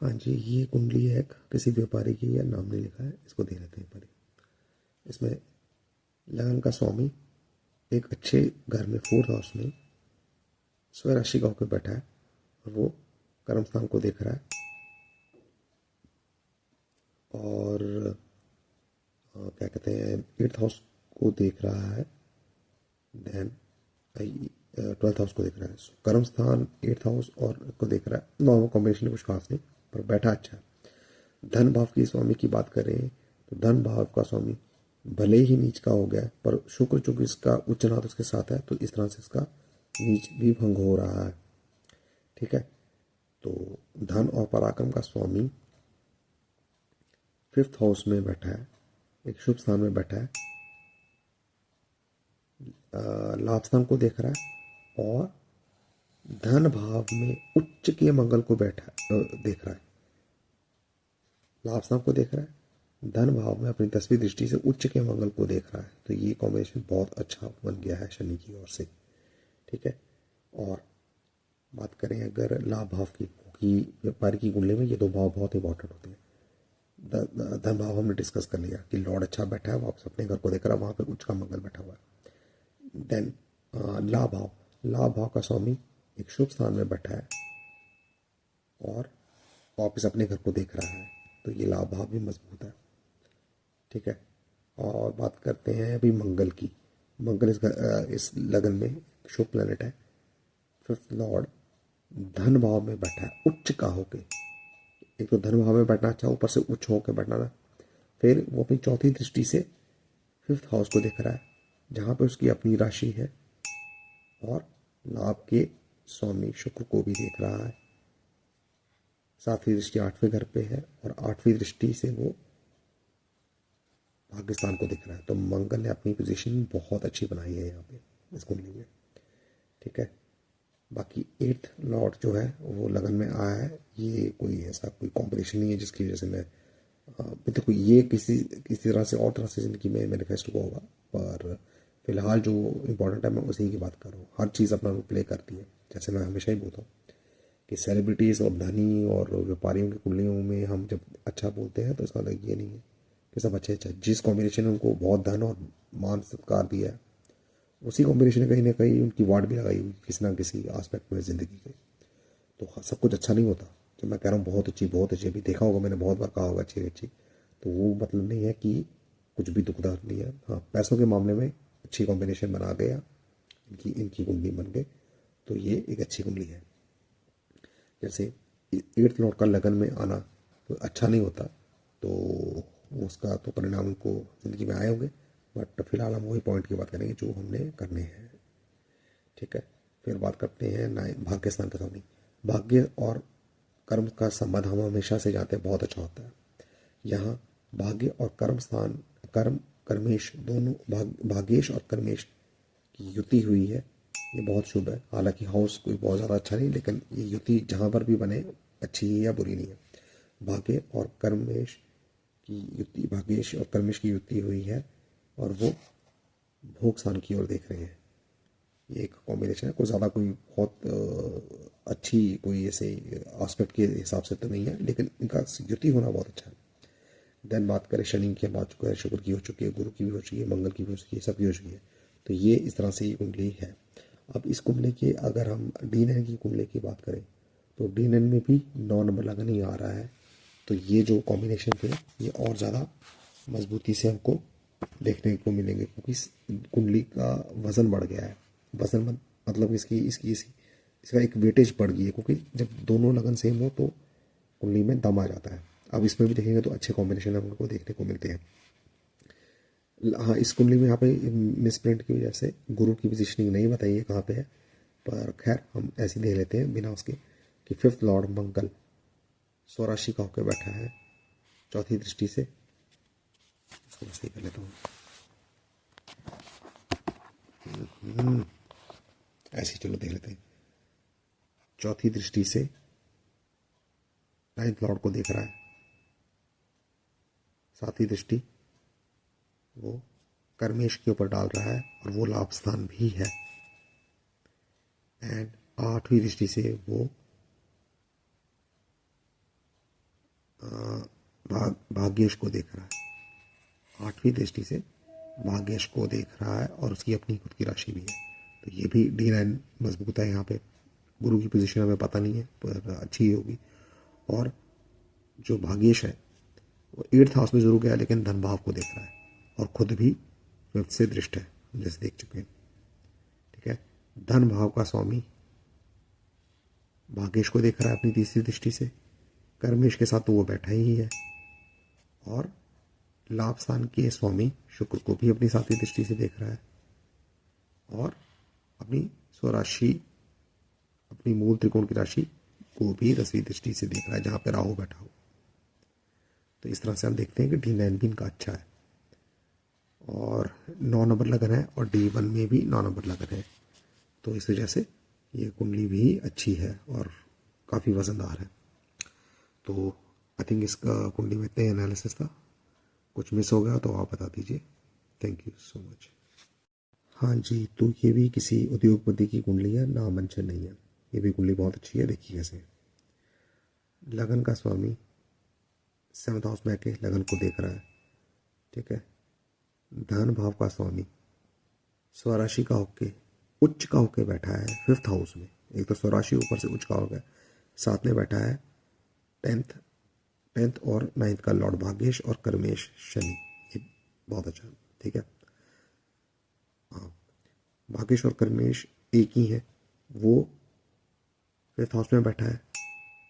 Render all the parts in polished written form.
हाँ जी, ये कुंडली है किसी व्यापारी की, या नाम नहीं लिखा है, इसको दे लेते हैं पर। इसमें लगन का स्वामी एक अच्छे घर में 4th हाउस में स्वराशि राशि का होकर बैठा है और वो कर्म स्थान को देख रहा है और क्या कहते हैं 8th हाउस को देख रहा है, देन 12th हाउस को देख रहा है। कर्म स्थान 8th हाउस और को देख रहा है। नॉर्मल कॉम्बिनेशन कुछ खास नहीं, पर बैठा अच्छा है। धन भाव की स्वामी की बात करें तो धन भाव का स्वामी भले ही नीच का हो गया, पर शुक्र चूंकि इसका उच्चनाथ उसके साथ है, तो इस तरह से इसका नीच भी भंग हो रहा है। ठीक है, तो धन और पराक्रम का स्वामी 5th हाउस में बैठा है, एक शुभ स्थान में बैठा है, लाभ स्थान को देख रहा है और धन भाव में उच्च के मंगल को बैठा देख रहा है। लाभ स्थान को देख रहा है, धन भाव में अपनी 10वीं दृष्टि से उच्च के मंगल को देख रहा है। तो ये कॉम्बिनेशन बहुत अच्छा बन गया है शनि की ओर से। ठीक है, और बात करें अगर लाभ भाव की, क्योंकि व्यापारी की कुंडली में ये दो भाव बहुत इंपॉर्टेंट होते हैं। धन भाव हमने डिस्कस कर लिया कि लॉर्ड अच्छा बैठा है, वापस अपने घर को देख रहा है, वहां पे उच्च का मंगल बैठा हुआ है। देन लाभ भाव का स्वामी एक शुभ स्थान में बैठा है और वापस अपने घर को देख रहा है, तो ये लाभ भाव भी मजबूत है। ठीक है, और बात करते हैं अभी मंगल की। मंगल इस लगन में शुभ प्लैनेट है, 5th लॉर्ड धन भाव में बैठा है उच्च का होके। एक तो धन भाव में बैठना अच्छा, ऊपर से उच्च होकर बैठना ना। फिर वो अपनी 4थी दृष्टि से 5th हाउस को देख रहा है, जहाँ पे उसकी अपनी राशि है, और लाभ के स्वामी शुक्र को भी देख रहा है। 7वीं दृष्टि 8वें घर पे है और 8वीं दृष्टि से वो पाकिस्तान को दिख रहा है। तो मंगल ने अपनी पोजीशन बहुत अच्छी बनाई है यहाँ पे इस कुंडली में। ठीक है, बाकी 8th लॉर्ड जो है वो लगन में आया है। ये कोई ऐसा कोई कॉम्बिनेशन नहीं है जिसकी वजह से मैं देखो ये किसी तरह से और तरह से ज़िंदगी में मैनिफेस्ट हुआ होगा, पर फिलहाल जो इम्पोर्टेंट है मैं उसी की बात कर रहा हूँ। हर चीज़ अपना रोल प्ले करती है। जैसे मैं हमेशा ही बोलता हूँ कि सेलिब्रिटीज़ और धनी और व्यापारियों की कुंडलियों में हम जब अच्छा बोलते हैं तो इसका मतलब ये नहीं है कि सब अच्छे अच्छे। जिस कॉम्बिनेशन ने उनको बहुत धन और मान सत्कार दिया है, उसी कॉम्बिनेशन ने कहीं ना कहीं उनकी वार्ड भी लगाई हुई किसी ना किसी एस्पेक्ट में ज़िंदगी के। तो सब कुछ अच्छा नहीं होता। जब मैं कह रहा हूँ बहुत अच्छी, अभी देखा होगा मैंने बहुत बार कहा होगा अच्छी अच्छी, तो वो मतलब नहीं है कि कुछ भी दुखदार नहीं है। हाँ, पैसों के मामले में अच्छी कॉम्बिनेशन बना गया, इनकी इनकी कुंडली बन गई, तो ये एक अच्छी कुंडली है। जैसे 8th लॉर्ड का लगन में आना तो अच्छा नहीं होता, तो उसका तो परिणाम उनको ज़िंदगी में आए होंगे, बट फिलहाल हम वही पॉइंट की बात करेंगे जो हमने करने हैं। ठीक है, फिर बात करते हैं भाग्य स्थान का स्वामी। भाग्य और कर्म का संबंध हम हमेशा से जानते हैं बहुत अच्छा होता है। यहाँ भाग्य और कर्म स्थान, कर्म कर्मेश दोनों भाग्येश और कर्मेश की युति हुई है। ये बहुत शुभ है। हालांकि हाउस कोई बहुत ज़्यादा अच्छा नहीं, लेकिन ये युति जहाँ पर भी बने अच्छी है या बुरी नहीं है। भाग्य और कर्मेश की युति, भाग्येश और कर्मेश की युति हुई है और वो भोग स्थान की ओर देख रहे हैं। ये एक कॉम्बिनेशन है, कोई ज़्यादा कोई बहुत अच्छी कोई ऐसे एस्पेक्ट के हिसाब से तो नहीं है, लेकिन इनका युति होना बहुत अच्छा है। देन बात करें शनि की, बात चुका है, शुक्र की हो चुकी है, गुरु की भी हो चुकी है, मंगल की भी हो चुकी है, सबकी हो चुकी है। तो ये इस तरह से ये कुंडली है। अब इस कुंडली के अगर हम D9 की कुंडली की बात करें तो D9 में भी 9 नंबर लगन ही आ रहा है। तो ये जो कॉम्बिनेशन थे ये और ज़्यादा मजबूती से हमको देखने को मिलेंगे, क्योंकि इस कुंडली का वज़न बढ़ गया है। वज़न मतलब इसका एक वेटेज बढ़ गई है, क्योंकि जब दोनों लगन सेम हो तो कुंडली में दम आ जाता है। अब इसमें भी देखेंगे तो अच्छे कॉम्बिनेशन हमको देखने को मिलते हैं। हाँ, इस कुंडली में यहाँ पे मिस प्रिंट की वजह से गुरु की पोजीशनिंग नहीं बताई है कहाँ पे है, पर खैर हम ऐसे ले लेते हैं बिना उसके कि 5th लॉर्ड मंगल स्वराशि का होकर बैठा है 4थी दृष्टि से। इसको मैं सही कर लेता हूँ, ऐसे चलो देख लेते हैं। 4थी दृष्टि से 9th लॉर्ड को देख रहा है, 7वीं दृष्टि वो कर्मेश के ऊपर डाल रहा है और वो लाभ स्थान भी है। एंड 8वीं दृष्टि से वो भाग्येश को देख रहा है, 8वीं दृष्टि से भाग्येश को देख रहा है और उसकी अपनी खुद की राशि भी है। तो ये भी D9 मजबूत है। यहाँ पे गुरु की पोजीशन हमें पता नहीं है पर अच्छी ही होगी। और जो भाग्येश है वो 8th हाउस में जरूर गया लेकिन धन भाव को देख रहा है और खुद भी 5th से दृष्ट है, जैसे देख चुके हैं। ठीक है, धन भाव का स्वामी भाग्येश को देख रहा है अपनी तीसरी दृष्टि से। कर्मेश के साथ तो वो बैठा ही है और लाभ स्थान के स्वामी शुक्र को भी अपनी 7वीं दृष्टि से देख रहा है और अपनी स्वराशि, अपनी मूल त्रिकोण की राशि को भी 10वीं दृष्टि से देख रहा है जहां पे राहु बैठा हो। तो इस तरह से हम देखते हैं कि D9 भी इनका अच्छा है और 9 नंबर लगन है और D1 में भी 9 नंबर लगन है। तो इस वजह से ये कुंडली भी अच्छी है और काफ़ी वजनदार है। तो आई थिंक इसका कुंडली में इतने एनालिसिस था, कुछ मिस हो गया तो आप बता दीजिए। Thank you so much. हाँ जी, तो ये भी किसी उद्योगपति की कुंडली है, नाम मेंशन नहीं है। ये भी कुंडली बहुत अच्छी है, देखिए कैसे। लगन का स्वामी 7th हाउस में आके लगन को देख रहा है। ठीक है, धन भाव का स्वामी स्वराशि का होके उच्च का होके बैठा है 5th हाउस में। एक तो स्वराशि ऊपर से उच्च का हो गया, साथ में बैठा है 10th और 9th का लॉर्ड भाग्येश और कर्मेश शनि। ये बहुत अच्छा। ठीक है, हाँ, भाग्येश और कर्मेश एक ही है। वो 5th हाउस में बैठा है,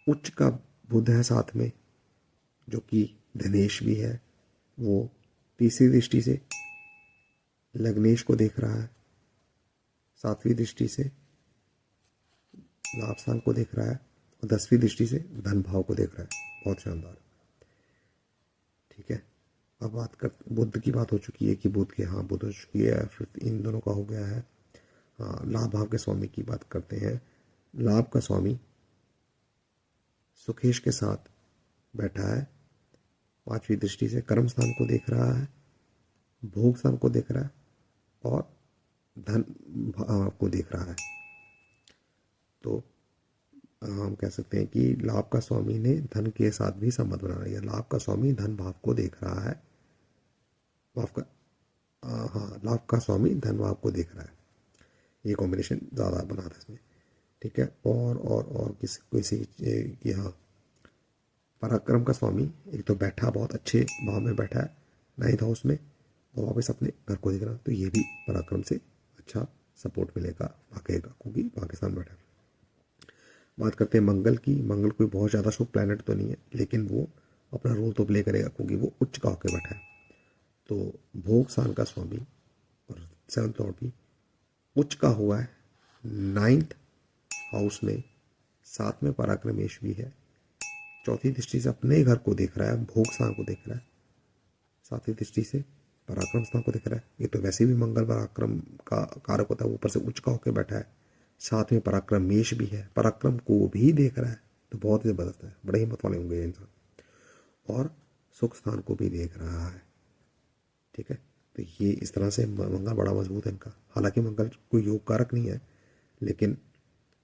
उच्च का बुध है साथ में जो कि धनेश भी है। वो तीसरी दृष्टि से लग्नेश को देख रहा है, 7वीं दृष्टि से लाभ स्थान को देख रहा है और 10वीं दृष्टि से धन भाव को देख रहा है। बहुत शानदार। ठीक है, अब बात कर, बुध की बात हो चुकी है कि बुध के, हाँ बुध हो चुकी है, फिर इन दोनों का हो गया है। हाँ, लाभ भाव के स्वामी की बात करते हैं। लाभ का स्वामी सुखेश के साथ बैठा है, 5वीं दृष्टि से कर्म स्थान को देख रहा है, भोग स्थान को देख रहा है और धन भाव को देख रहा है। तो हम कह सकते हैं कि लाभ का स्वामी ने धन के साथ भी संबंध बना रही है। लाभ का स्वामी धन भाव को देख रहा है, हाँ, लाभ का स्वामी धन भाव को देख रहा है। ये कॉम्बिनेशन ज़्यादा बना था इसमें। ठीक है, और किसी कि हाँ, पराक्रम का स्वामी एक तो बैठा बहुत अच्छे भाव में बैठा है 9th हाउस में और वापस अपने घर को देख रहा, तो ये भी पराक्रम से अच्छा सपोर्ट मिलेगा भागेगा, क्योंकि पाकिस्तान बैठा है। बात करते हैं मंगल की। मंगल कोई बहुत ज़्यादा शुभ प्लैनेट तो नहीं है लेकिन वो अपना रोल तो प्ले करेगा क्योंकि वो उच्च का होकर बैठा है। तो भोग स्थान का स्वामी और 7th लॉर्ड भी उच्च का हुआ है 9th हाउस में, साथ में पराक्रमेश भी है। 4थी दृष्टि से अपने घर को देख रहा है, भोग स्थान को देख रहा है। 7वीं दृष्टि से पराक्रम स्थान को देख रहा है। ये तो वैसे भी मंगल पराक्रम का कारक होता है, ऊपर से उच्च का होकर बैठा है, साथ में पराक्रमेश भी है, पराक्रम को भी देख रहा है। तो बहुत ही जबरदस्त है, बड़े हिम्मत वाले होंगे ये इंसान। और सुख स्थान को भी देख रहा है। ठीक है, तो ये इस तरह से मंगल बड़ा मजबूत है इनका। हालांकि मंगल कोई योग कारक नहीं है लेकिन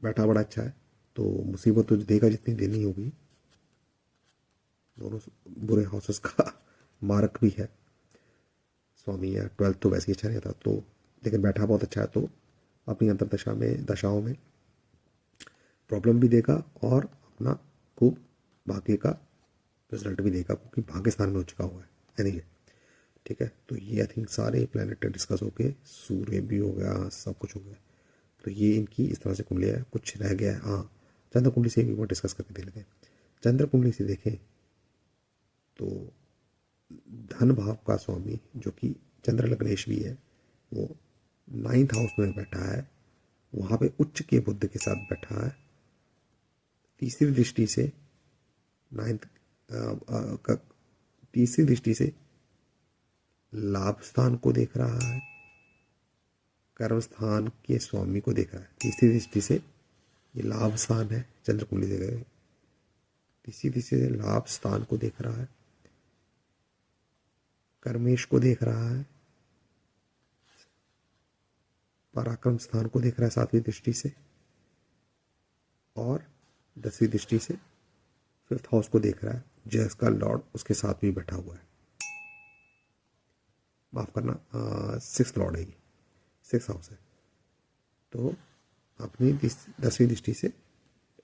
बैठा बड़ा अच्छा है। तो मुसीबत तो देगा जितनी देनी होगी। दोनों बुरे हाउसेस का मार्क भी है स्वामी, या 12th तो वैसे ही अच्छा नहीं था, तो लेकिन बैठा बहुत अच्छा है। तो अपनी अंतरदशा में, दशाओं में प्रॉब्लम भी देगा और अपना खूब भाग्य का रिजल्ट भी देगा क्योंकि पाकिस्तान में हो चुका हुआ है नहीं है। ठीक है, तो ये आई थिंक सारे प्लैनेट डिस्कस हो गए, सूर्य भी हो गया, सब कुछ हो गया। तो ये इनकी इस तरह से कुंडली है। कुछ रह गया है, हाँ, चंद्र कुंडली से एक बार डिस्कस करके देख लेते हैं। चंद्र कुंडली से देखें तो धन भाव का स्वामी जो कि चंद्र लग्नेश भी है, वो 9th हाउस में बैठा है, वहाँ पे उच्च के बुध के साथ बैठा है। तीसरी दृष्टि से 9th तीसरी दृष्टि से लाभ स्थान को देख रहा है, कर्म स्थान के स्वामी को देख रहा है। तीसरी दृष्टि से ये लाभ स्थान है, चंद्र कुंडली देख रहे हैं, तीसरी दृष्टि से लाभ स्थान को देख रहा है, कर्मेश को देख रहा है, पराक्रम स्थान को देख रहा है 7वीं दृष्टि से, और 10वीं दृष्टि से 5th हाउस को देख रहा है, जो इसका लॉर्ड उसके साथ भी बैठा हुआ है, माफ़ करना, 6th लॉर्ड है, ये 6th हाउस है। तो अपनी 10वीं दृष्टि से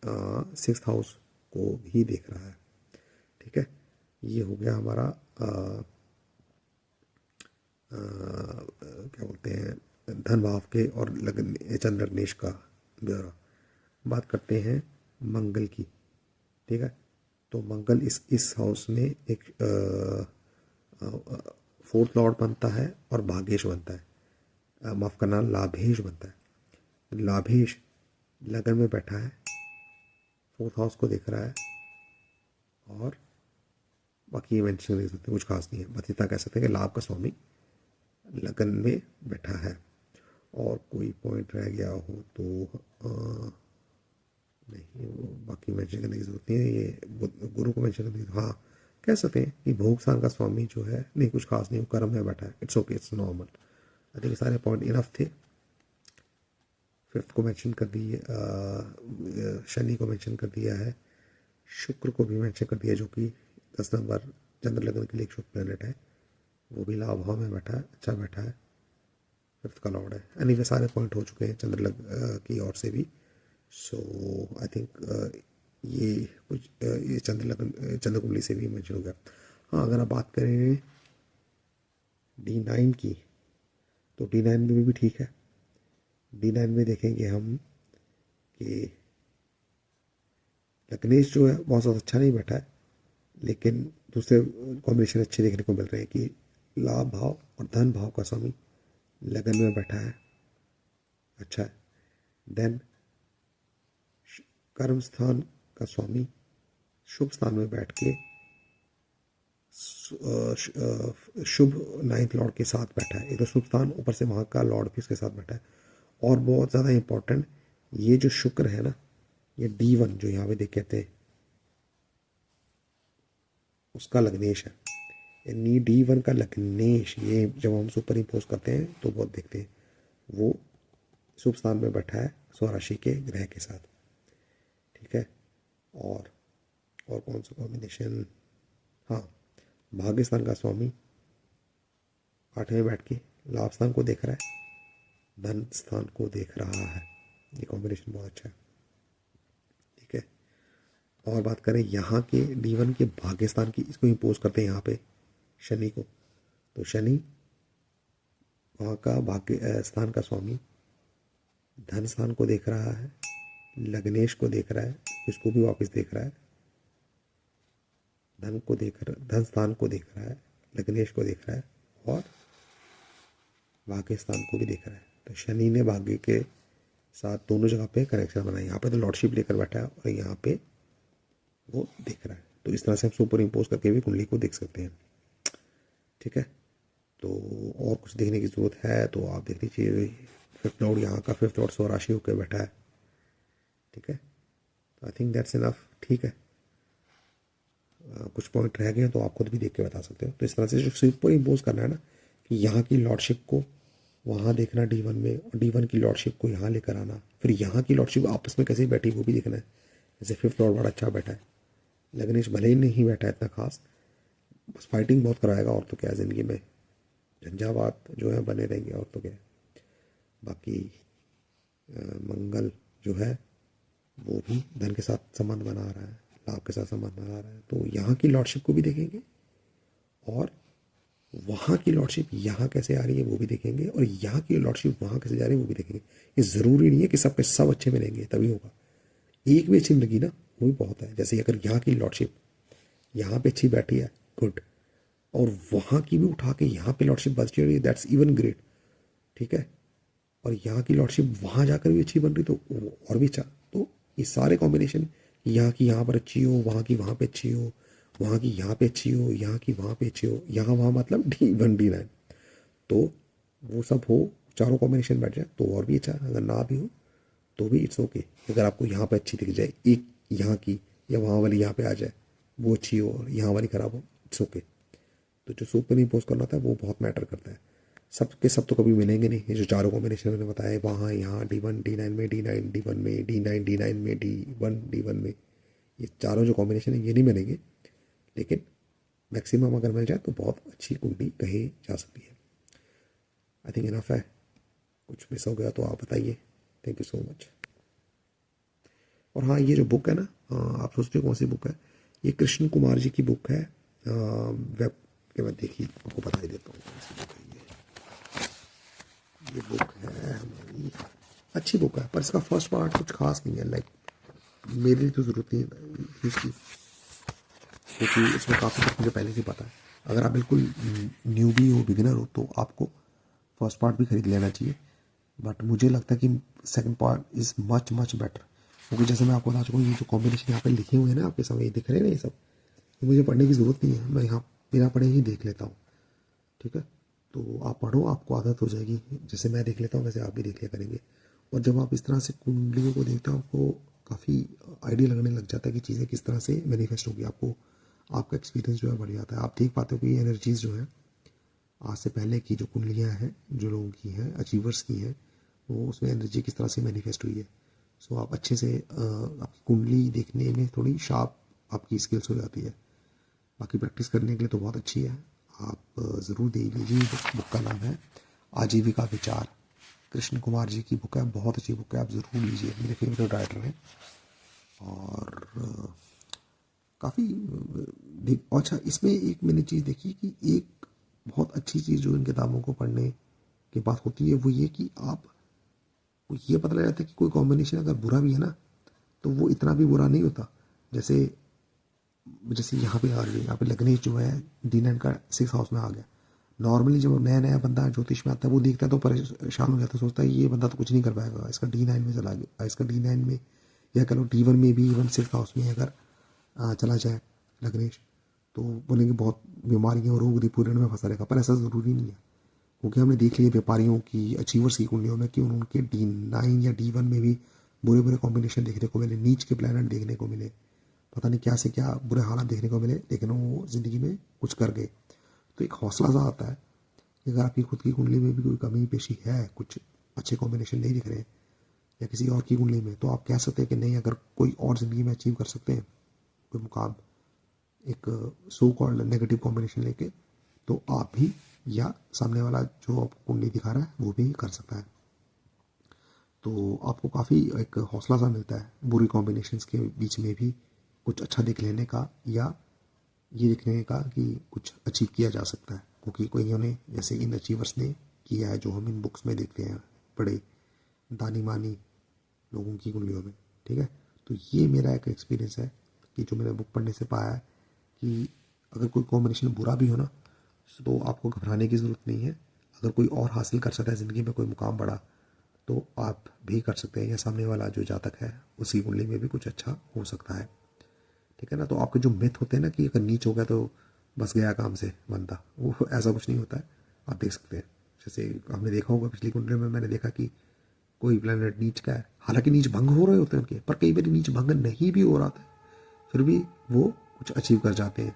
6th हाउस को भी देख रहा है। ठीक है, ये हो गया हमारा क्या बोलते हैं धन भाव के और लगन चंद्र लग्नेश का ब्यौरा। बात करते हैं मंगल की। ठीक है, तो मंगल इस हाउस में एक 4th लॉर्ड बनता है और भाग्येश बनता है, माफ़ करना लाभेश बनता है। लाभेश लगन में बैठा है, 4th हाउस को देख रहा है, और बाकी मेंशन नहीं सकते, कुछ खास नहीं है, बस इतना कह सकते हैं कि लाभ का स्वामी लगन में बैठा है। और कोई पॉइंट रह गया हो तो नहीं, वो बाकी मेंशन करने की जरूरत नहीं है, ये गुरु को मेंशन करने की, हाँ कह सकते हैं कि भोग स्थान का स्वामी जो है, नहीं कुछ खास नहीं, वो कर्म में बैठा है, it's okay, it's normal. I think सारे पॉइंट इनफ थे। 5th को मेंशन कर दिए, शनि को मेंशन कर दिया है, शुक्र को भी मेंशन कर दिया, जो कि 10 नंबर चंद्र लगन के लिए एक शुभ प्लेनेट है, वो भी लाभ भाव में बैठा है, अच्छा बैठा है, 5th का लॉर्ड है। एनीवे सारे पॉइंट हो चुके हैं चंद्र की ओर से भी। सो आई थिंक ये कुछ ये चंद्र कुंडली से भी मेंशन हो गया। हाँ, अगर आप बात करें D9 की, तो D9 में भी ठीक है। D9 में देखेंगे हम कि लग्नेश जो है बहुत ज़्यादा अच्छा नहीं बैठा है, लेकिन दूसरे कॉम्बिनेशन अच्छे देखने को मिल रहे हैं कि लाभ भाव और धन भाव का स्वामी लगन में बैठा है, अच्छा है। देन कर्म स्थान का स्वामी शुभ स्थान में बैठ के शुभ 9th लॉर्ड के साथ बैठा है, एक तो शुभ स्थान, ऊपर से वहाँ का लॉर्ड भी उसके साथ बैठा है। और बहुत ज़्यादा इम्पोर्टेंट, ये जो शुक्र है ना, ये D1 जो यहाँ पे देख कहते हैं उसका लग्नेश है, यानी D1 का लग्नेश, ये जब हम सुपर इम्पोज करते हैं तो बहुत देखते हैं, वो शुभ स्थान में बैठा है स्वराशि के ग्रह के साथ। ठीक है, और कौन सा कॉम्बिनेशन, हाँ, भाग्य स्थान का स्वामी 8वें में बैठ के लाभ स्थान को देख रहा है, धन स्थान को देख रहा है, ये कॉम्बिनेशन बहुत अच्छा है। ठीक है, और बात करें यहाँ के D1 के भाग्य स्थान की, इसको इम्पोज करते हैं यहाँ पे शनि को, तो शनि वहाँ का भाग्य स्थान का स्वामी धन स्थान को देख रहा है, लग्नेश को देख रहा है, इसको भी वापस देख रहा है, धन स्थान को देख रहा है, लग्नेश को देख रहा है, और भाग्य स्थान को भी देख रहा है। तो शनि ने भाग्य के साथ दोनों जगह पे कनेक्शन बनाया, यहाँ पे तो लॉर्डशिप लेकर बैठा है और यहाँ पे वो देख रहा है। तो इस तरह से हम सुपर इम्पोज करके भी कुंडली को देख सकते हैं। ठीक है, तो और कुछ देखने की ज़रूरत है तो आप देख लीजिए, 5th लॉर्ड यहाँ का 5th लॉर्ड स्वराशि होकर बैठा है। ठीक है, तो आई थिंक दैट्स इनफ। ठीक है, कुछ पॉइंट रह गए तो आप खुद भी देख के बता सकते हो। तो इस तरह से जो सुपर इम्पोज करना है ना, कि यहाँ की लॉर्डशिप को वहाँ देखना D1 में, और D1 की लॉर्डशिप को यहाँ लेकर आना, फिर यहाँ की लॉर्डशिप आपस में कैसे बैठी वो भी देखना है। जैसे 5th लॉर्ड बड़ा अच्छा बैठा है, लग्नेश भले ही नहीं बैठा है इतना खास, बस फाइटिंग बहुत कराएगा, और तो क्या है, ज़िंदगी में झंझावात जो है बने रहेंगे, और तो क्या है। बाकी मंगल जो है वो भी धन के साथ संबंध बना रहा है, लाभ के साथ संबंध बना रहा है, तो यहाँ की लॉर्डशिप को भी देखेंगे, और वहाँ की लॉर्डशिप यहाँ कैसे आ रही है वो भी देखेंगे, और यहाँ की लॉर्डशिप वहाँ कैसे जा रही है वो भी देखेंगे। ये ज़रूरी नहीं है कि सब पे सब अच्छे मिलेंगे तभी होगा, एक भी अच्छी मिलेगी ना वो भी बहुत है। जैसे अगर यहाँ की लॉर्डशिप यहाँ पे अच्छी बैठी है, गुड, और वहाँ की भी उठा के यहाँ पे लॉर्डशिप बच रही है, दैट्स इवन ग्रेट। ठीक है, और यहाँ की लॉर्डशिप वहाँ जाकर भी अच्छी बन रही तो और भी अच्छा। तो ये सारे कॉम्बिनेशन, यहाँ की यहाँ पर अच्छी हो, वहाँ की वहाँ पे अच्छी हो, वहाँ की यहाँ पे अच्छी हो, यहाँ की वहाँ पे अच्छी हो, यहाँ वहाँ मतलब D1 D9, तो वो सब हो, चारों कॉम्बिनेशन बैठ जाए तो और भी अच्छा। अगर ना भी हो तो भी इट्स ओके। अगर आपको यहाँ पे अच्छी दिख जाए एक यहाँ की, या वहाँ वाली यहाँ पे आ जाए वो अच्छी हो और यहाँ वाली ख़राब हो, इट्स ओके। तो जो सुपर इम्पोज करना था वो बहुत मैटर करता है। सब के सब तो कभी मिलेंगे नहीं, ये जो चारों कॉम्बिनेशन मैंने बताया, वहाँ यहाँ D1 D9 में, D9 D1 में, D9 D9 में, D1 D1 में, ये चारों जो कॉम्बिनेशन है ये नहीं मिलेंगे। लेकिन मैक्सिमम अगर मिल जाए तो बहुत अच्छी कुंडली कही जा सकती है। आई थिंक इनफ है, कुछ मिस हो गया तो आप बताइए। Thank you so much. और हाँ, ये जो बुक है ना, आप सोचते हो कौन सी बुक है, ये कृष्ण कुमार जी की बुक है। वेब के मैं देखिए आपको बता ही देता हूँ कौन सी बुक है ये बुक है हमारी, अच्छी बुक है, पर इसका फर्स्ट पार्ट कुछ खास नहीं है। लाइक मेरी तो ज़रूरत नहीं थी इसकी, क्योंकि इसमें काफ़ी कुछ मुझे पहले से पता है। अगर आप बिल्कुल न्यूबी हो, बिगिनर हो, तो आपको फर्स्ट पार्ट भी खरीद लेना चाहिए। बट मुझे लगता है कि second part is much much better, क्योंकि जैसे मैं आपको बता चुका हूँ, ये जो कॉम्बिनेशन यहाँ पे लिखे हुए हैं ना आपके सामने दिख रहे हैं ना, ये सब, तो मुझे पढ़ने की ज़रूरत नहीं है, मैं यहाँ बिना पढ़े ही देख लेता हूँ। ठीक है, तो आप पढ़ो, आपको आदत हो जाएगी, जैसे मैं देख लेता हूँ वैसे आप भी देख लिया करेंगे। और जब आप इस तरह से कुंडलियों को देखते हो, आपको काफ़ी आइडिया लगने लग जाता है कि चीज़ें किस तरह से मैनिफेस्ट होगी। आपको आपका एक्सपीरियंस जो है बढ़ जाता है। आप देख पाते हो कि ये एनर्जीज जो है आज से पहले की जो कुंडलियाँ हैं, जो लोगों की हैं, अचीवर्स की हैं, वो उसमें एनर्जी किस तरह से मैनिफेस्ट हुई है। सो आप अच्छे से आपकी कुंडली देखने में थोड़ी शार्प आपकी स्किल्स हो जाती है। बाकी प्रैक्टिस करने के लिए तो बहुत अच्छी है, आप ज़रूर देख लीजिए। बुक का नाम है आजीविका विचार, कृष्ण कुमार जी की बुक है, बहुत अच्छी बुक है, आप ज़रूर लीजिए, मेरे फेवरेट राइटर हैं। और काफ़ी अच्छा, इसमें एक मैंने चीज़ देखी कि एक बहुत अच्छी चीज़ जो इन किताबों को पढ़ने के बाद होती है वो ये कि आपको ये पता लग जाता है कि कोई कॉम्बिनेशन अगर बुरा भी है ना, तो वो इतना भी बुरा नहीं होता। जैसे जैसे यहाँ पे आ गई, यहाँ पे लग्नेश जो है D9 का 6 हाउस में आ गया। नॉर्मली जब नया नया बंदा ज्योतिष में आता है, वो देखता है तो परेशान हो जाता है, सोचता है ये बंदा तो कुछ नहीं कर पाएगा, इसका D9 में चला गया, इसका D9 में या कह लो D1 में भी, इवन 6 हाउस में अगर चला जाए लग्नेश, तो बोलेंगे बहुत बीमारियाँ और रोग रिपूरण में फंसा रहेगा। पर ऐसा ज़रूरी नहीं है, क्योंकि हमने देख लिया व्यापारियों की, अचीवर्स की कुंडलियों में कि उनके D9 या D1 में भी बुरे बुरे कॉम्बिनेशन देखने को मिले, नीच के प्लैनेट देखने को मिले, पता नहीं क्या से क्या बुरे हालात देखने को मिले, लेकिन वो ज़िंदगी में कुछ कर गए। तो एक हौसला सा आता है कि अगर आपकी खुद की कुंडली में भी कोई कमी पेशी है, कुछ अच्छे कॉम्बिनेशन नहीं दिख रहे हैं, या किसी और की कुंडली में, तो आप कह सकते हैं कि नहीं, अगर कोई और ज़िंदगी में अचीव कर सकते हैं कोई मुकाम, एक सो कॉल्ड नेगेटिव कॉम्बिनेशन लेके, तो आप भी या सामने वाला जो आपको कुंडली दिखा रहा है वो भी कर सकता है। तो आपको काफ़ी एक हौसला सा मिलता है बुरी कॉम्बिनेशंस के बीच में भी कुछ अच्छा देख लेने का, या ये देखने का कि कुछ अचीव किया जा सकता है, क्योंकि कोईयों ने, जैसे इन अचीवर्स ने किया है, जो हम इन बुक्स में देखते हैं बड़े दानी मानी लोगों की कुंडलियों में। ठीक है, तो ये मेरा एक एक्सपीरियंस है कि जो मैंने बुक पढ़ने से पाया है कि अगर कोई कॉम्बिनेशन बुरा भी हो ना, तो आपको घबराने की ज़रूरत नहीं है। अगर कोई और हासिल कर सकता है ज़िंदगी में कोई मुकाम बड़ा, तो आप भी कर सकते हैं, या सामने वाला जो जातक है उसी कुंडली में भी कुछ अच्छा हो सकता है। ठीक है ना, तो आपके जो मिथ होते हैं ना कि अगर नीच हो गया तो बस गया काम से बनता, वो ऐसा कुछ नहीं होता है। आप देख सकते हैं, जैसे हमने देखा होगा पिछली कुंडली में, मैंने देखा कि कोई प्लैनेट नीच का है, हालांकि नीच भंग हो रहे होते हैं उनके, पर कई बार नीच भंग नहीं भी हो रहा था, फिर भी वो कुछ अचीव कर जाते हैं।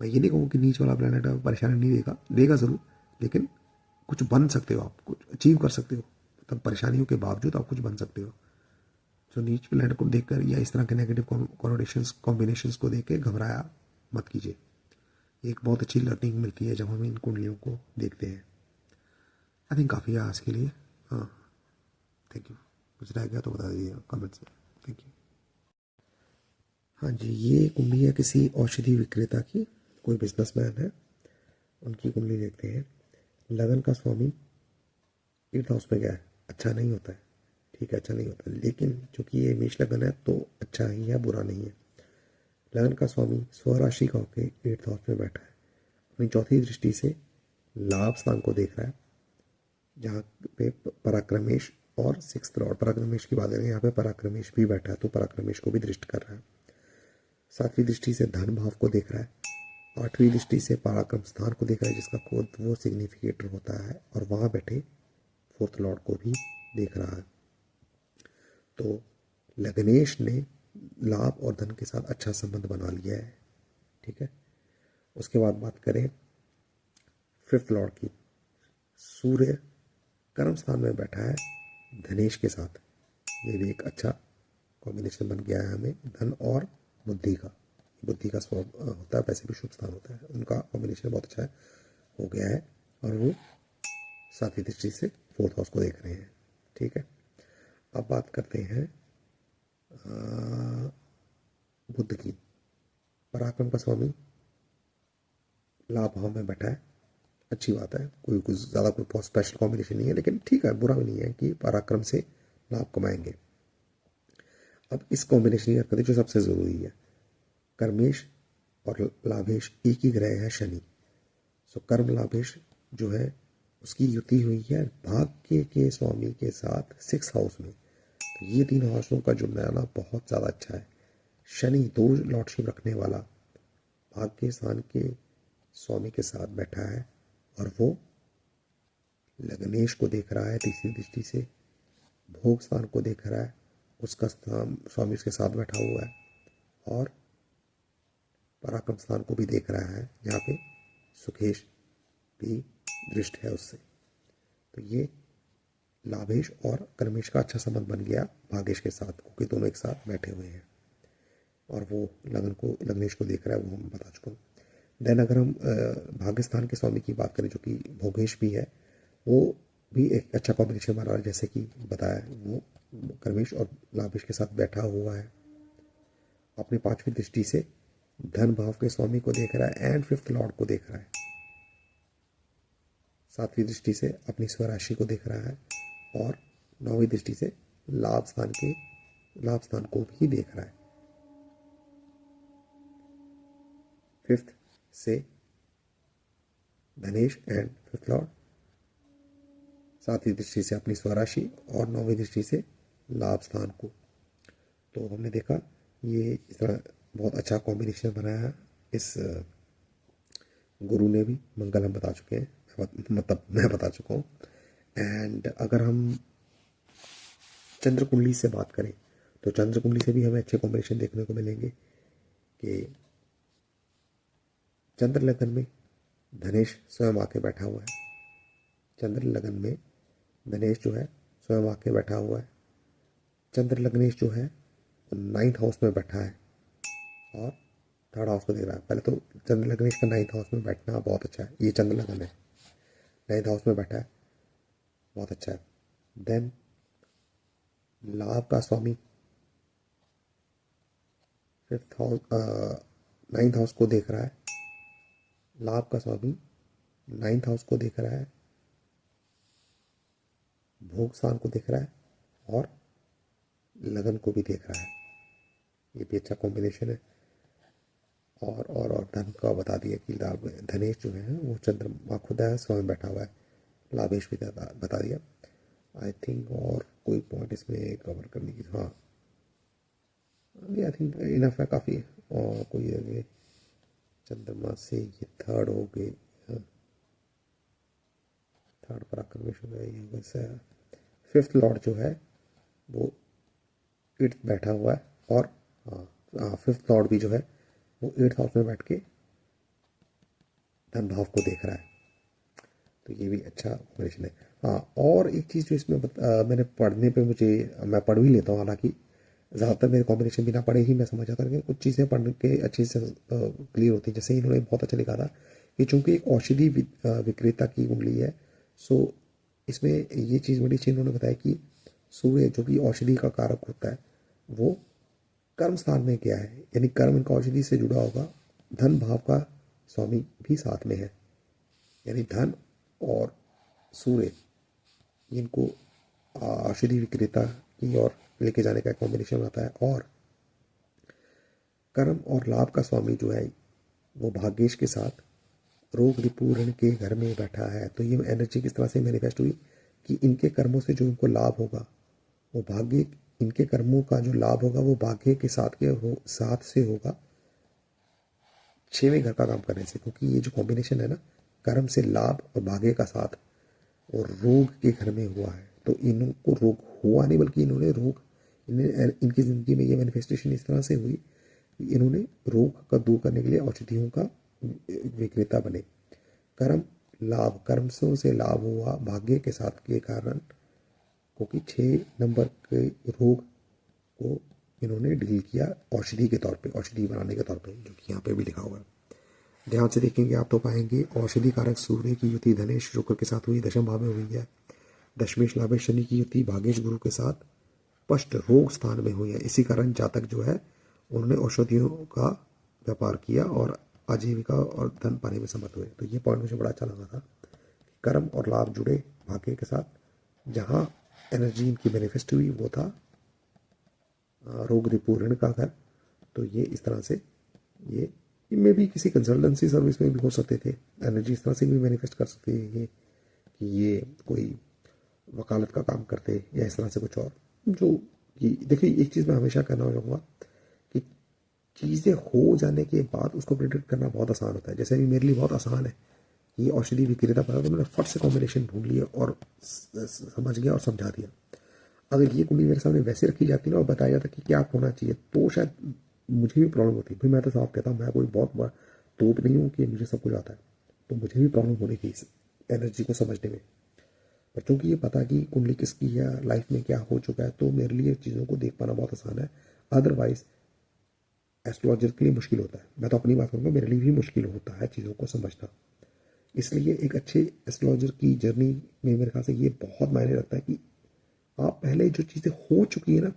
मैं ये नहीं कहूँ कि नीच वाला प्लैनेट परेशानी नहीं देगा, देगा ज़रूर, लेकिन कुछ बन सकते हो, आप कुछ अचीव कर सकते हो, मतलब परेशानियों के बावजूद आप कुछ बन सकते हो। तो नीच प्लैनेट को देखकर या इस तरह के नेगेटिव कॉनोटेशंस कॉम्बिनेशंस को देख के घबराया मत कीजिए। एक बहुत अच्छी लर्निंग मिलती है जब हम इन कुंडलियों को देखते हैं। आई थिंक काफ़ी है आज के लिए। हाँ, थैंक यू। कुछ रह गया तो बता दीजिए कमेंट्स में। Thank you. हाँ जी, ये कुंडली है किसी औषधि विक्रेता की, कोई बिजनेसमैन है, उनकी कुंडली देखते हैं। लगन का स्वामी 8th हाउस में गया है, अच्छा नहीं होता है। ठीक है, अच्छा नहीं होता, लेकिन चूंकि ये मेष लगन है तो अच्छा ही है, बुरा नहीं है। लगन का स्वामी स्वराशि का होकर 8th हाउस में बैठा है, अपनी चौथी दृष्टि से लाभ स्थान को देख रहा है, जहाँ पे पराक्रमेश और 6th लॉर्ड, पराक्रमेश की बात करें, यहाँ पे पराक्रमेश भी बैठा है, तो पराक्रमेश को भी दृष्ट कर रहा है। 7वीं दृष्टि से धन भाव को देख रहा है। 8वीं दृष्टि से पराक्रम स्थान को देख रहा है, जिसका खुद वो सिग्निफिकेटर होता है, और वहाँ बैठे 4th लॉर्ड को भी देख रहा है। तो लग्नेश ने लाभ और धन के साथ अच्छा संबंध बना लिया है। ठीक है, उसके बाद बात करें 5th लॉर्ड की, सूर्य कर्म स्थान में बैठा है धनेश के साथ, ये भी एक अच्छा कॉम्बिनेशन बन गया है हमें धन और बुद्धि का। बुद्धि का स्वभाव होता है, वैसे भी शुभ स्थान होता है। उनका कॉम्बिनेशन बहुत अच्छा हो गया है और वो 7वीं दृष्टि से 4th हाउस को देख रहे हैं। ठीक है, अब बात करते हैं बुध की। पराक्रम का स्वामी लाभ भाव में बैठा है, अच्छी बात है, कोई कुछ ज़्यादा कोई बहुत स्पेशल कॉम्बिनेशन नहीं है, लेकिन ठीक है, बुरा भी नहीं है कि पराक्रम से लाभ कमाएंगे। अब इस कॉम्बिनेशन की हरकतें जो सबसे ज़रूरी है, कर्मेश और लाभेश एक ही ग्रह है शनि। सो कर्म लाभेश जो है उसकी युति हुई है भाग्य के स्वामी के साथ 6th हाउस में। तो ये 3 हाउसों का जो मिलाना बहुत ज़्यादा अच्छा है। शनि 2 लॉर्डशिप रखने वाला भाग्य स्थान के स्वामी के साथ बैठा है और वो लग्नेश को देख रहा है 3री दृष्टि से, भोग स्थान को देख रहा है, उसका स्थान स्वामी उसके साथ बैठा हुआ है, और पराक्रम स्थान को भी देख रहा है जहाँ पे सुखेश भी दृष्ट है उससे। तो ये लाभेश और कर्मेश का अच्छा संबंध बन गया भागेश के साथ, क्योंकि दोनों एक साथ बैठे हुए हैं और वो लग्नेश को देख रहा है, वो हम बता चुका हूँ। देन अगर हम भाग्य स्थान के स्वामी की बात करें जो कि भोगेश भी है, वो भी एक अच्छा कॉम्बिनेशन बना रहा है, जैसे कि बताया वो कर्मेश और लाभेश के साथ बैठा हुआ है। अपनी 5वीं दृष्टि से धन भाव के स्वामी को देख रहा है एंड 5th लॉर्ड को देख रहा है। 7वीं दृष्टि से अपनी स्वराशि को देख रहा है और 9वीं दृष्टि से लाभ स्थान को भी देख रहा है। 5th से धनेश एंड 5th लॉर्ड, 7वीं दृष्टि से अपनी स्वराशि और 9वीं दृष्टि से लाभ स्थान को। तो हमने देखा ये इस तरह बहुत अच्छा कॉम्बिनेशन बनाया है। इस गुरु ने भी मंगल हम बता चुके हैं, मतलब मैं बता चुका हूँ। एंड अगर हम चंद्र कुंडली से बात करें तो चंद्र कुंडली से भी हमें अच्छे कॉम्बिनेशन देखने को मिलेंगे कि चंद्र लगन में धनेश स्वयं आके बैठा हुआ है। चंद्र लगन में धनेश जो है स्वयं आके बैठा हुआ है। चंद्र लग्नेश जो है 9th हाउस में बैठा है और 3rd हाउस को देख रहा है। पहले तो चंद्र लग्नेश का 9th हाउस में बैठना बहुत अच्छा है, ये चंद्र लगन है, 9th हाउस में बैठा है, बहुत अच्छा है। देन लाभ का स्वामी 5th हाउस 9th हाउस को देख रहा है, लाभ का स्वामी 9th हाउस को देख रहा है, भोग स्थान को देख रहा है और लगन को भी देख रहा है। ये भी अच्छा कॉम्बिनेशन है। और धन का बता दिया कि लाभ धनेश जो है वो चंद्रमा खुद है, स्वयं बैठा हुआ है। लाभेश भी बता दिया। आई थिंक और कोई पॉइंट इसमें कवर करने की, हाँ आई थिंक इनफ है काफ़ी। और कोई आगे चंद्रमा से ये 3rd हो गए, 3rd पराक्रमेश हो गया, ये वैसे 5th लॉर्ड जो है वो 8th बैठा हुआ है और हाँ 5th लॉर्ड भी जो है वो 8th हाउस में बैठ के धन भाव को देख रहा है। तो ये भी अच्छा कॉम्बिनेशन है। हाँ, और एक चीज़ जो इसमें मैंने पढ़ने पे मैं पढ़ भी लेता हूँ, हालांकि ज़्यादातर मेरे कॉम्बिनेशन बिना पढ़े ही मैं समझ जाता हूँ, लेकिन कुछ चीज़ें पढ़ने के अच्छे से क्लियर होती हैं। जैसे इन्होंने बहुत अच्छा लिखा था कि चूंकि एक औषधि विक्रेता की कुंडली है, सो इसमें ये चीज़ बड़ी अच्छी इन्होंने बताया कि सूर्य जो कि औषधि का कारक होता है वो कर्म स्थान में गया है, यानी कर्म इनका औषधि से जुड़ा होगा। धन भाव का स्वामी भी साथ में है, यानी धन और सूर्य इनको औषधि विक्रेता की ओर लेके जाने का कॉम्बिनेशन आता है। और कर्म और लाभ का स्वामी जो है वो भाग्येश के साथ रोग रिपूर्ण के घर में बैठा है। तो ये एनर्जी किस तरह से मैनिफेस्ट हुई कि इनके कर्मों से जो इनको लाभ होगा वो भाग्य, इनके कर्मों का जो लाभ होगा वो भाग्य के साथ से होगा 6वें घर का काम करने से। क्योंकि ये जो कॉम्बिनेशन है ना, कर्म से लाभ और भाग्य का साथ और रोग के घर में हुआ है, तो इनको रोग हुआ नहीं बल्कि इनकी ज़िंदगी में ये मैनिफेस्टेशन इस तरह से हुई कि इन्होंने रोग का दूर करने के लिए औषधियों का विक्रेता बने। कर्म से लाभ हुआ भाग्य के साथ के कारण, क्योंकि 6 नंबर के रोग को इन्होंने डील किया औषधि के तौर पे, औषधि बनाने के तौर पे, जो कि यहाँ पे भी लिखा हुआ है। ध्यान से देखेंगे आप तो पाएंगे औषधि कारक सूर्य की युति धनेश शुक्र के साथ हुई, दशम भाव में हुई है। दशमेश लाभेश शनि की युति भागेश गुरु के साथ स्पष्ट रोग स्थान में हुई है। इसी कारण जातक जो है उन्होंने औषधियों का व्यापार किया और आजीविका और धन पाने में समर्थ हुए। तो ये पॉइंट मुझे बड़ा अच्छा लगा था। कर्म और लाभ जुड़े भाग्य के साथ। जहाँ एनर्जी इनकी मैनिफेस्ट हुई वो था रोग रिपू ऋण का घर। तो ये इस तरह से ये इनमें भी किसी कंसल्टेंसी सर्विस में भी हो सकते थे। एनर्जी इस तरह से भी मैनिफेस्ट कर सकती है ये कि ये कोई वकालत का काम करते या इस तरह से कुछ और। जो कि देखिए एक चीज़ मैं हमेशा कहना चाहूँगा कि चीज़ें हो जाने के बाद उसको प्रिडिक्ट करना बहुत आसान होता है। जैसे अभी मेरे लिए बहुत आसान है, ये औषधि विक्रेता पता तो मैंने फट से कॉम्बिनेशन ढूंढ लिया और समझ गया और समझा दिया। अगर ये कुंडली मेरे सामने वैसे रखी जाती ना और बताया जाता कि क्या होना चाहिए तो शायद मुझे भी प्रॉब्लम होती। भाई मैं तो साफ कहता हूँ मैं कोई बहुत बड़ा तोप नहीं हूँ कि मुझे सब कुछ आता है, तो मुझे भी प्रॉब्लम होनी थी इस एनर्जी को समझने में। पर चूंकि ये पता कि कुंडली किसकी है, लाइफ में क्या हो चुका है, तो मेरे लिए चीज़ों को देख पाना बहुत आसान है। अदरवाइज एस्ट्रोलॉजर के लिए मुश्किल होता है। मैं तो अपनी बात करूँगा, मेरे लिए भी मुश्किल होता है चीज़ों को समझना। इसलिए एक अच्छे एस्ट्रोलॉजर की जर्नी में मेरे ख्याल से ये बहुत मायने रखता है कि आप पहले जो चीज़ें हो चुकी है ना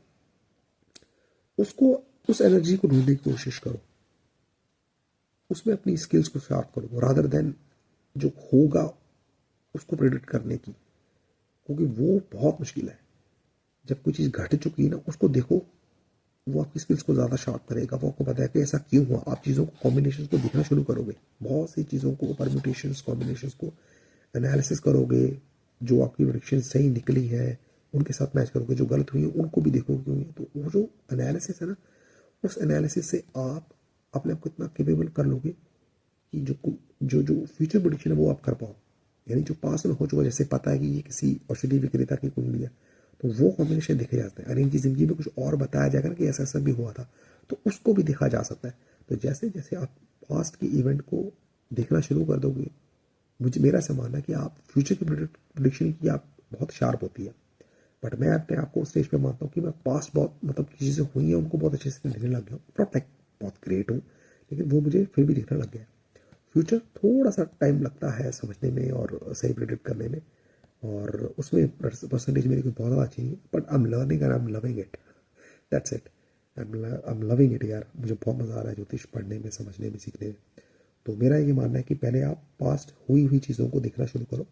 उसको, उस एनर्जी को ढूंढने की कोशिश करो, उसमें अपनी स्किल्स को शार्प करो रादर देन जो होगा उसको प्रेडिक्ट करने की, क्योंकि वो बहुत मुश्किल है। जब कोई चीज़ घट चुकी है ना उसको देखो, वो आपकी स्किल्स को ज़्यादा शार्प करेगा। वो आपको पता है कि ऐसा क्यों हुआ। आप चीज़ों को कॉम्बिनेशन को देखना शुरू करोगे, बहुत सी चीज़ों को परम्यूटेशन कॉम्बिनेशन को एनालिसिस करोगे। जो आपकी प्रेडिक्शन सही निकली है उनके साथ मैच करोगे, जो गलत हुई है उनको भी देखोगे। तो वो जो एनालिसिस है ना, उस एनालिसिस से आप अपने आप को इतना केपेबल कर लोगे कि जो जो जो फ्यूचर प्रेडिक्शन है वो आप कर पाओ। यानी जो पास में हो चुका, जैसे पता है कि ये किसी औषधि विक्रेता की कुंडली है, तो वो कॉम्बिनेशन देखे जाते हैं। अरे इनकी ज़िंदगी में कुछ और बताया जाएगा ना कि ऐसा ऐसा भी हुआ था, तो उसको भी देखा जा सकता है। तो जैसे जैसे आप पास्ट के इवेंट को देखना शुरू कर दोगे, मुझे मेरा ऐसा मानना है कि आप फ्यूचर की प्रिडिक्शन की आप बहुत शार्प होती है। बट मैं अपने आप को स्टेज पे मानता हूँ कि मैं पास्ट बहुत मतलब चीज़ें हुई हैं उनको बहुत अच्छे से देखने लग गया हूँ। नॉट लाइक बहुत ग्रेट हूँ, लेकिन वो मुझे फिर भी दिखने लग गया है। फ्यूचर थोड़ा सा टाइम लगता है समझने में और सही प्रिडिक्ट करने में, और उसमें परसेंटेज मेरी कोई बहुत ज़्यादा अच्छी नहीं है। But I am learning and I am loving it, that's it. I am loving it यार। मुझे बहुत मज़ा आ रहा है ज्योतिष पढ़ने में, समझने में, सीखने में। तो मेरा ये मानना है कि पहले आप पास्ट हुई हुई चीज़ों को देखना शुरू करो,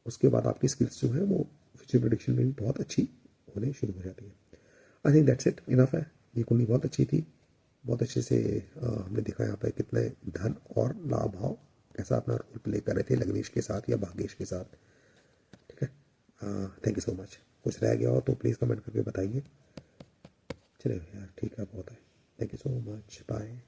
उसके बाद आपकी स्किल्स जो है वो फ्यूचर प्रेडिक्शन में भी बहुत अच्छी होने शुरू हो जाती है। I think that's it, enough है। ये कुंडली बहुत अच्छी थी, बहुत अच्छे से हमने देखा यहाँ पे कितने धन और लाभ भाव कैसा अपना रोल प्ले कर रहे थे लग्नेश के साथ या भाग्येश के साथ। ठीक है, थैंक यू सो मच। कुछ रह गया हो तो प्लीज़ कमेंट करके बताइए। चलिए यार ठीक है, बहुत है। Thank you so much, bye.